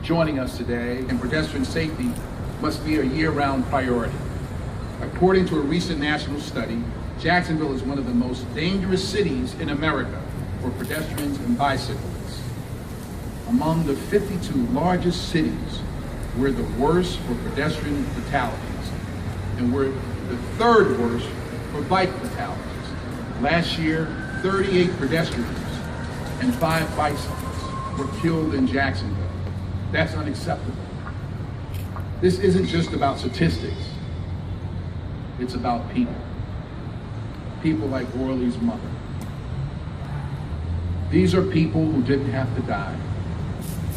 joining us today, and pedestrian safety must be a year-round priority. According to a recent national study, Jacksonville is one of the most dangerous cities in America for pedestrians and bicyclists. Among the 52 largest cities, we're the worst for pedestrian fatalities, and we're the third worst for bike fatalities. Last year, 38 pedestrians and 5 bicyclists were killed in Jacksonville. That's unacceptable. This isn't just about statistics. It's about people. People like Orly's mother. These are people who didn't have to die.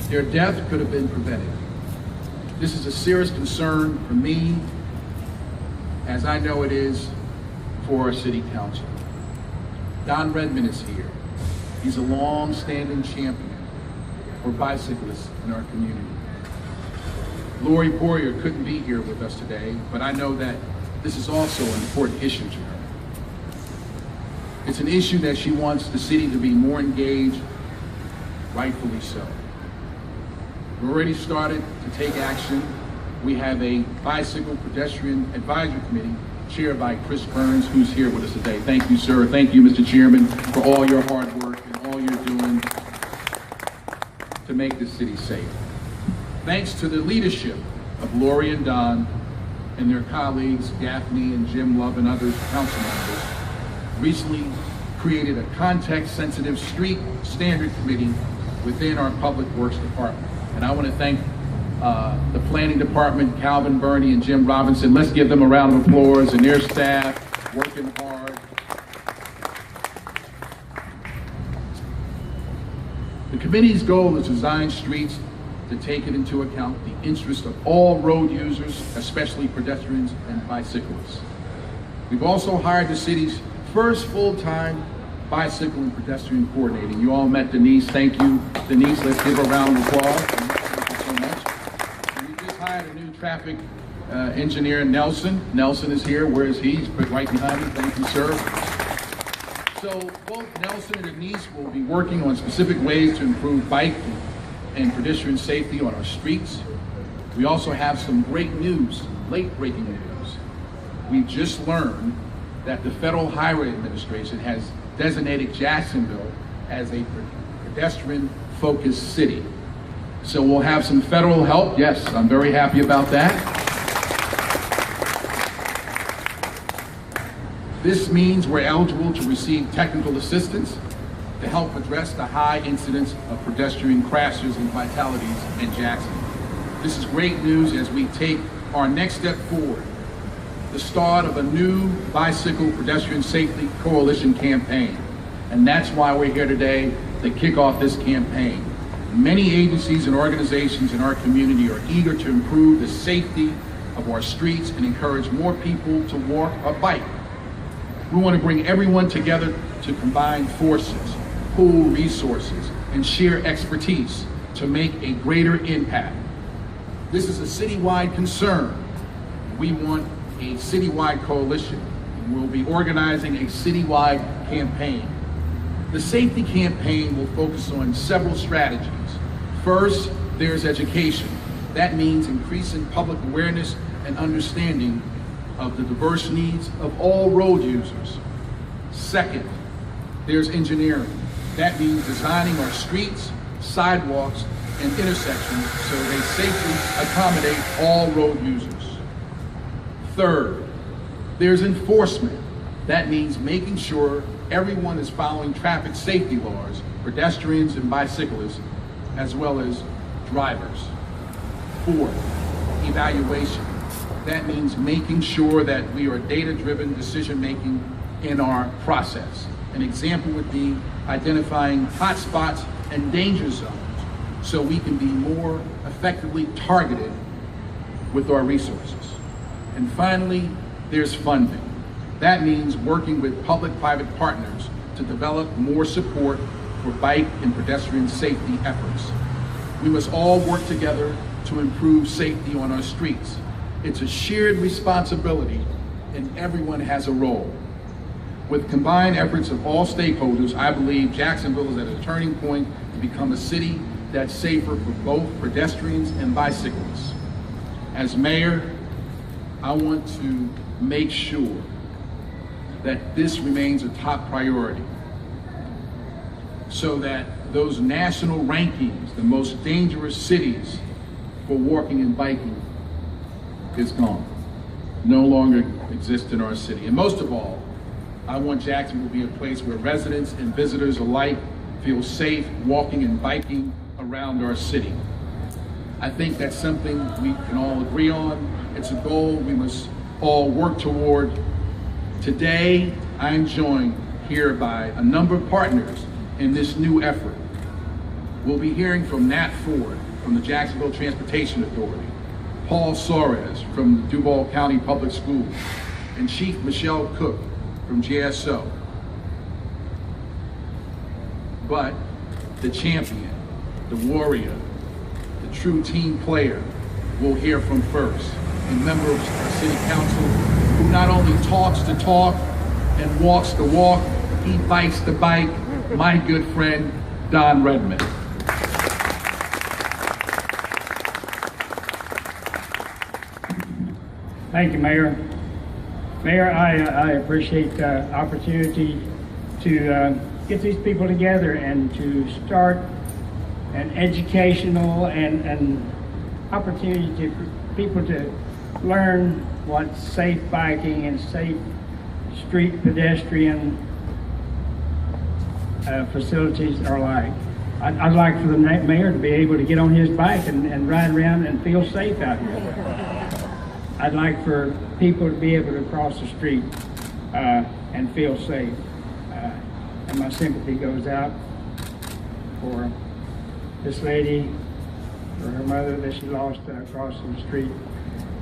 Their death could have been prevented. This is a serious concern for me, as I know it is for our city council. Don Redmond is here. He's a long-standing champion for bicyclists in our community. Lori Poirier couldn't be here with us today, but I know that this is also an important issue to her. It's an issue that she wants the city to be more engaged, rightfully so. We've already started to take action. We have a bicycle pedestrian advisory committee chaired by Chris Burns, who's here with us today. Thank you, sir. Thank you, Mr. Chairman, for all your hard work and all you're doing to make this city safe. Thanks to the leadership of Lori and Don and their colleagues, Gaffney and Jim Love and other council members, recently created a context-sensitive street standard committee within our Public Works Department. And I want to thank the Planning Department, Calvin Burney and Jim Robinson. Let's give them a round of applause, and their staff working hard. The committee's goal is to design streets to take it into account the interests of all road users, especially pedestrians and bicyclists. We've also hired the city's first full-time bicycle and pedestrian coordinator. You all met Denise. Thank you, Denise. Let's give her a round of applause. Thank you so much. And we just hired a new traffic engineer, Nelson. Nelson is here. Where is he? He's right behind me. Thank you, sir. So both Nelson and Denise will be working on specific ways to improve bike and pedestrian safety on our streets. We also have some great news, late-breaking news. We just learned that the Federal Highway Administration has designated Jacksonville as a pedestrian-focused city. So we'll have some federal help. Yes, I'm very happy about that. This means we're eligible to receive technical assistance to help address the high incidence of pedestrian crashes and fatalities in Jacksonville. This is great news as we take our next step forward, the start of a new bicycle pedestrian safety coalition campaign. And that's why we're here today to kick off this campaign. Many agencies and organizations in our community are eager to improve the safety of our streets and encourage more people to walk or bike. We want to bring everyone together to combine forces, pool resources, and share expertise to make a greater impact. This is a citywide concern. We want a citywide coalition. We'll be organizing a citywide campaign. The safety campaign will focus on several strategies. First, there's education. That means increasing public awareness and understanding of the diverse needs of all road users. Second, there's engineering. That means designing our streets, sidewalks, and intersections so they safely accommodate all road users. Third, there's enforcement. That means making sure everyone is following traffic safety laws, pedestrians and bicyclists, as well as drivers. Fourth, evaluation. That means making sure that we are data-driven decision-making in our process. An example would be identifying hotspots and danger zones so we can be more effectively targeted with our resources. And finally, there's funding. That means working with public-private partners to develop more support for bike and pedestrian safety efforts. We must all work together to improve safety on our streets. It's a shared responsibility and everyone has a role. With combined efforts of all stakeholders, I believe Jacksonville is at a turning point to become a city that's safer for both pedestrians and bicyclists. As mayor, I want to make sure that this remains a top priority so that those national rankings, the most dangerous cities for walking and biking, is gone. No longer exist in our city. And most of all, I want Jacksonville to be a place where residents and visitors alike feel safe walking and biking around our city. I think that's something we can all agree on. It's a goal we must all work toward. Today, I'm joined here by a number of partners in this new effort. We'll be hearing from Nat Ford from the Jacksonville Transportation Authority, Paul Soares from the Duval County Public Schools, and Chief Michelle Cook from JSO. But the champion, the warrior, the true team player we'll hear from first, a member of our city council who not only talks the talk and walks the walk, he bikes the bike, my good friend, Don Redmond. Thank you, Mayor. Mayor, I appreciate the opportunity to get these people together and to start an educational and opportunity for people to learn what safe biking and safe street pedestrian facilities are like. I'd like for the mayor to be able to get on his bike and ride around and feel safe out here. I'd like for people to be able to cross the street and feel safe. And my sympathy goes out for this lady, for her mother that she lost crossing the street.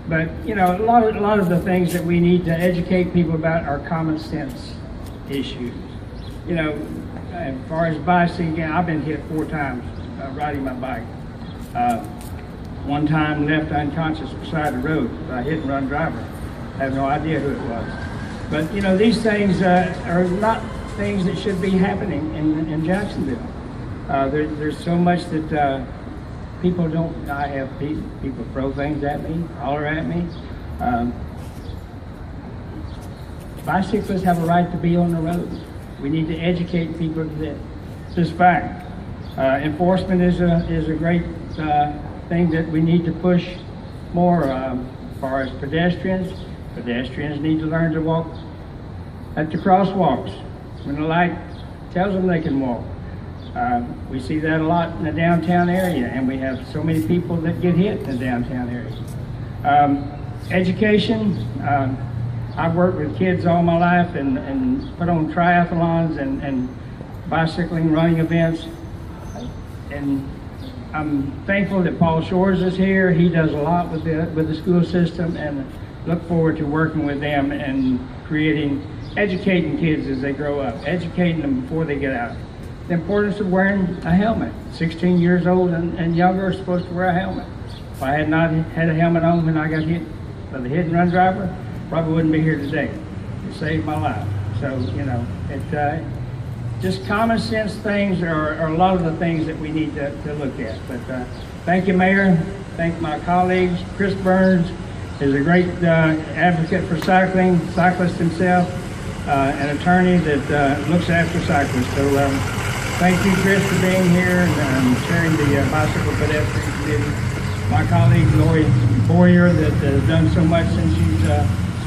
But you know, a lot of the things that we need to educate people about are common sense issues. You know, as far as bicycling, I've been hit 4 times riding my bike. One time left unconscious beside the road by a hit-and-run driver. I have no idea who it was. But you know, these things are not things that should be happening in Jacksonville. There's so much that people don't. I have people throw things at me, holler at me. Bicyclists have a right to be on the road. We need to educate people to this fact. Enforcement is a great thing that we need to push more. As far as pedestrians need to learn to walk at the crosswalks when the light tells them they can walk. We see that a lot in the downtown area, and we have so many people that get hit in the downtown area. Education, I've worked with kids all my life and put on triathlons and bicycling, running events, and I'm thankful that Paul Shores is here. He does a lot with the school system, and look forward to working with them and educating kids as they grow up, educating them before they get out. The importance of wearing a helmet. 16 years old and younger are supposed to wear a helmet. If I had not had a helmet on when I got hit by the hit-and-run driver, probably wouldn't be here today. It saved my life. So, you know, just common sense things are a lot of the things that we need to look at. But thank you, Mayor. Thank my colleagues. Chris Burns is a great advocate for cycling, cyclist himself, an attorney that looks after cyclists. So thank you, Chris, for being here and sharing the bicycle pedestrian committee. My colleague, Lori Boyer, that has done so much since she's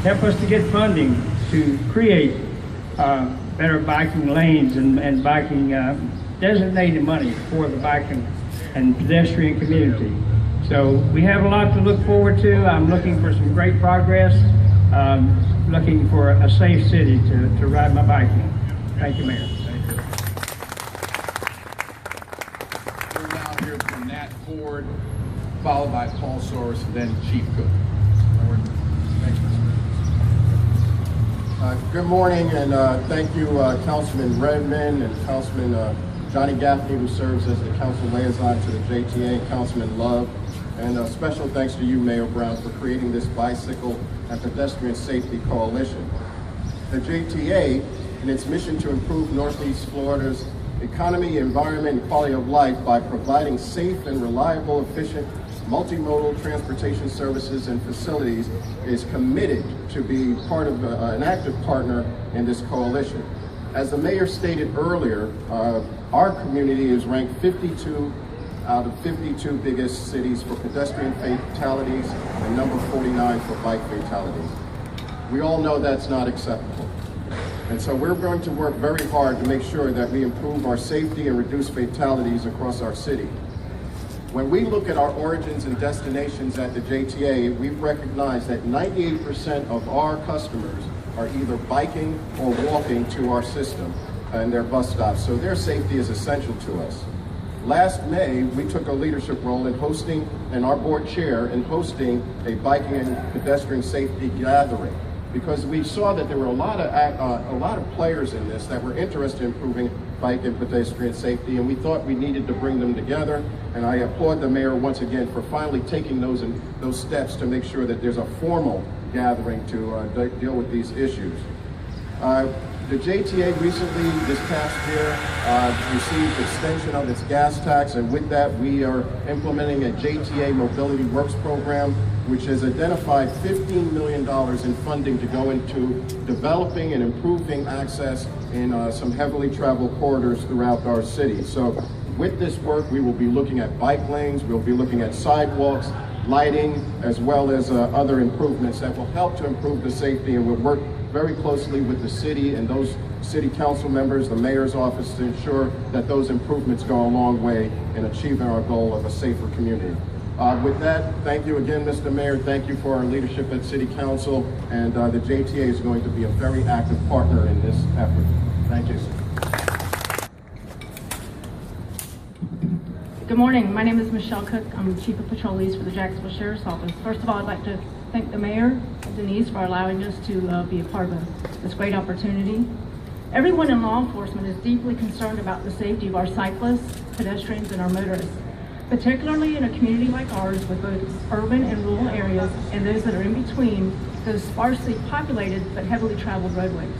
helped us to get funding to create better biking lanes and biking designated money for the biking and pedestrian community. So we have a lot to look forward to. I'm looking for some great progress, looking for a safe city to ride my bike in. Thank you, Mayor. We're now here from Nat Ford, followed by Paul Soares, and then Chief Cook. Thanks, Mr. Good morning, and thank you, Councilman Redmond and Councilman Johnny Gaffney, who serves as the council liaison to the JTA, Councilman Love, and special thanks to you, Mayor Brown, for creating this Bicycle and Pedestrian Safety Coalition. The JTA, in its mission to improve Northeast Florida's economy, environment, and quality of life by providing safe and reliable, efficient, multimodal transportation services and facilities is committed to be part of an active partner in this coalition. As the mayor stated earlier, our community is ranked 52 out of 52 biggest cities for pedestrian fatalities and number 49 for bike fatalities. We all know that's not acceptable. And so we're going to work very hard to make sure that we improve our safety and reduce fatalities across our city. When we look at our origins and destinations at the JTA, we've recognized that 98% of our customers are either biking or walking to our system and their bus stops, so their safety is essential to us. Last May, we took a leadership role in hosting, and our board chair, in hosting a biking and pedestrian safety gathering, because we saw that there were a lot of players in this that were interested in improving bike and pedestrian safety, and we thought we needed to bring them together. And I applaud the mayor once again for finally taking those steps to make sure that there's a formal gathering to deal with these issues. The JTA recently, this past year, received extension of its gas tax, and with that, we are implementing a JTA Mobility Works program, which has identified $15 million in funding to go into developing and improving access in some heavily traveled corridors throughout our city. So with this work, we will be looking at bike lanes, we'll be looking at sidewalks, lighting, as well as other improvements that will help to improve the safety, and we'll work very closely with the city and those city council members, the mayor's office, to ensure that those improvements go a long way in achieving our goal of a safer community. With that, thank you again, Mr. Mayor. Thank you for our leadership at City Council, and the JTA is going to be a very active partner in this effort. Thank you. Good morning. My name is Michelle Cook. I'm the Chief of Patrollees for the Jacksonville Sheriff's Office. First of all, I'd like to thank the Mayor, Denise, for allowing us to be a part of this great opportunity. Everyone in law enforcement is deeply concerned about the safety of our cyclists, pedestrians, and our motorists, particularly in a community like ours with both urban and rural areas and those that are in between those sparsely populated but heavily traveled roadways.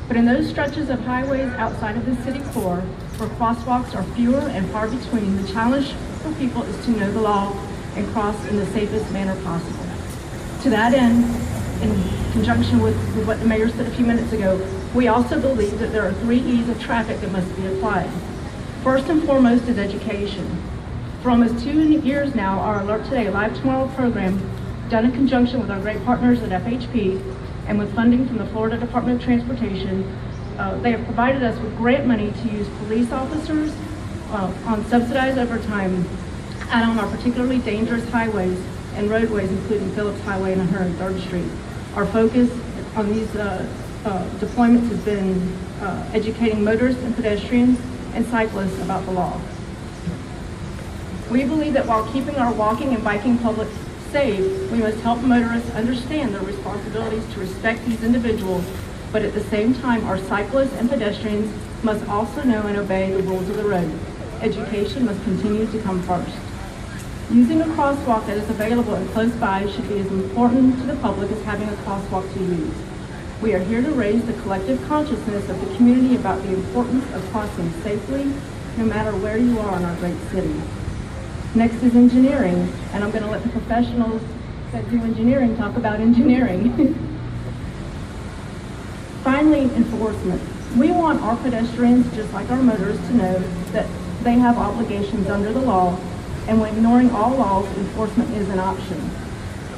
But in those stretches of highways outside of the city core, where crosswalks are fewer and far between, the challenge for people is to know the law and cross in the safest manner possible. To that end, in conjunction with what the mayor said a few minutes ago, we also believe that there are 3 E's of traffic that must be applied. First and foremost is education. For almost 2 years now, our Alert Today, Live Tomorrow program, done in conjunction with our great partners at FHP and with funding from the Florida Department of Transportation, they have provided us with grant money to use police officers on subsidized overtime out on our particularly dangerous highways and roadways, including Phillips Highway and 103rd Street. Our focus on these deployments has been educating motorists and pedestrians and cyclists about the law. We believe that while keeping our walking and biking public safe, we must help motorists understand their responsibilities to respect these individuals, but at the same time, our cyclists and pedestrians must also know and obey the rules of the road. Education must continue to come first. Using a crosswalk that is available and close by should be as important to the public as having a crosswalk to use. We are here to raise the collective consciousness of the community about the importance of crossing safely, no matter where you are in our great city. Next is engineering, and I'm going to let the professionals that do engineering talk about engineering. Finally, enforcement. We want our pedestrians, just like our motorists, to know that they have obligations under the law, and when ignoring all laws, enforcement is an option.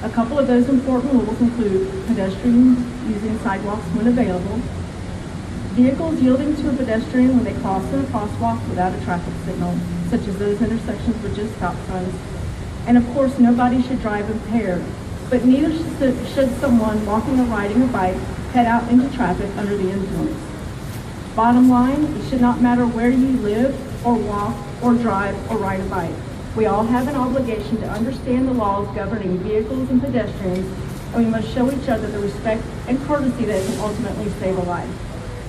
A couple of those important rules include pedestrians using sidewalks when available, vehicles yielding to a pedestrian when they cross in a crosswalk without a traffic signal, such as those intersections with just stop signs, and of course, nobody should drive impaired, but neither should someone walking or riding a bike head out into traffic under the influence. Bottom line, it should not matter where you live, or walk, or drive, or ride a bike. We all have an obligation to understand the laws governing vehicles and pedestrians, and we must show each other the respect and courtesy that can ultimately save a life.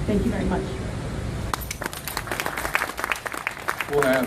Thank you very much. We'll have